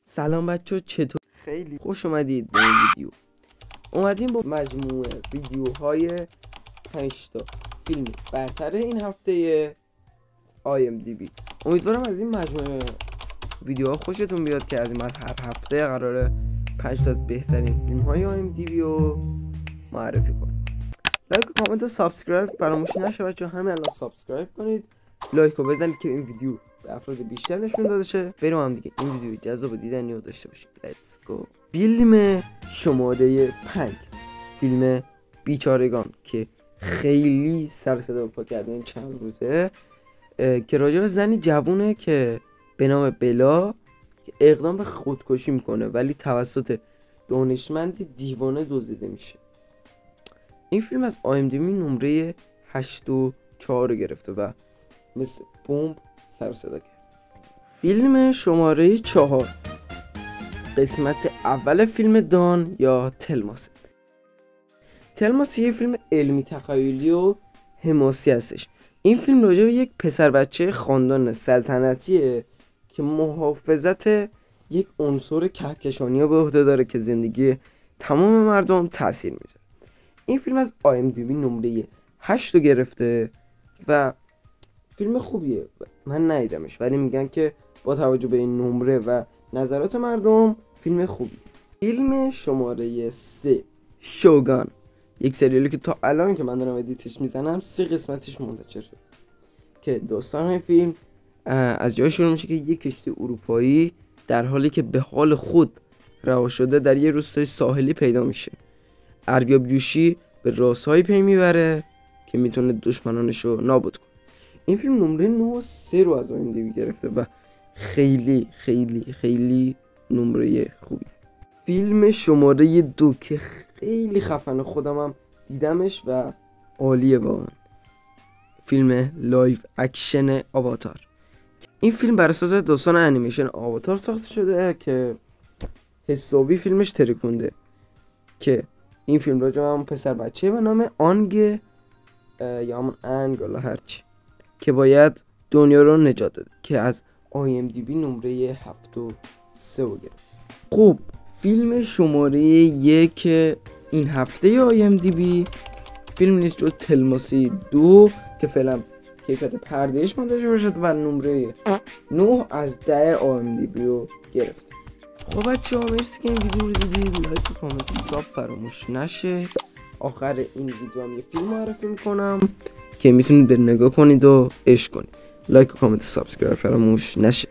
سلام بچه، چطور؟ خیلی خوش اومدید به این ویدیو. اومدیم با مجموعه ویدیوهای 5 تا فیلم برتر این هفته IMDb. امیدوارم از این مجموعه ویدیوها خوشتون بیاد که از این هر هفته قراره 5 تا از بهترین فیلم های IMDb رو معرفی کنم. لایک و کامنت و سابسکرایب فراموش نشه بچه. همه الان سابسکرایب کنید، لایک رو بزنید که این ویدیو به افراد بیشتر نشون داده شه. بریم هم دیگه این ویدیو جذاب دیدنی رو داشته باشیم. لیتس گو. فیلم شماره 5، فیلم بیچارگان که خیلی سر صدا پا کرده این چند روزه، که راجع به زنی جوونه که به نام بلا اقدام به خودکشی میکنه ولی توسط دانشمند دیوانه دزدیده میشه. این فیلم از IMDb نمره 8.4 گرفته و مثل بمب سر صدا کرد. فیلم شماره 4، قسمت اول فیلم دان یا تلماس. تلماس یه فیلم علمی تخیلی و حماسی هستش. این فیلم راجع به یک پسر بچه خاندان سلطنتیه که محافظت یک عنصر کهکشانی رو به عهده داره که زندگی تمام مردم تاثیر میذاره. این فیلم از IMDb نمره 8 گرفته و فیلم خوبیه. من ندیدمش ولی میگن که با توجه به این نمره و نظرات مردم فیلم خوبی. فیلم شماره 3، شوگان، یک سریالی که تا الان که من دارم ادیتش میزنم 3 قسمتش منتشر شد که داستان فیلم از جای شروع میشه که یک کشتی اروپایی در حالی که به حال خود رها شده در یه روستای ساحلی پیدا میشه. ارباب جوشی به رازهایی پی میبره که میتونه دشمنانش رو نابود کنه. این فیلم نمره 9.3 رو از IMDb گرفته و خیلی خیلی خیلی نمره خوبی. فیلم شماره 2 که خیلی خفنه، خودم هم دیدمش و عالیه واقعا، فیلم لایو اکشن آواتار. این فیلم بر اساس داستان انیمیشن آواتار ساخته شده که حسابی فیلمش ترکونده. که این فیلم راجع به همون پسر بچه به نام آنگ یا همون انگ حالا هرچی که باید دنیا رو نجات داده که از IMDb نمره 7.3 گرفت. خب فیلم شماره 1 این هفته IMDb فیلم نیست جز تلماسی 2 که فعلا کیفیت پردهش منتشر شد و نمره 9 از 10 IMDb رو گرفت. خب بچه ها مرسی که این ویدیو رو دیدید. لایک و کامنت و ساب فراموش نشه. آخر این ویدیو هم یه فیلم معرفی میکنم که میتونید نگاه کنید و عشق کنید. لایک و کامنت و سابسکرایب فراموش نشه.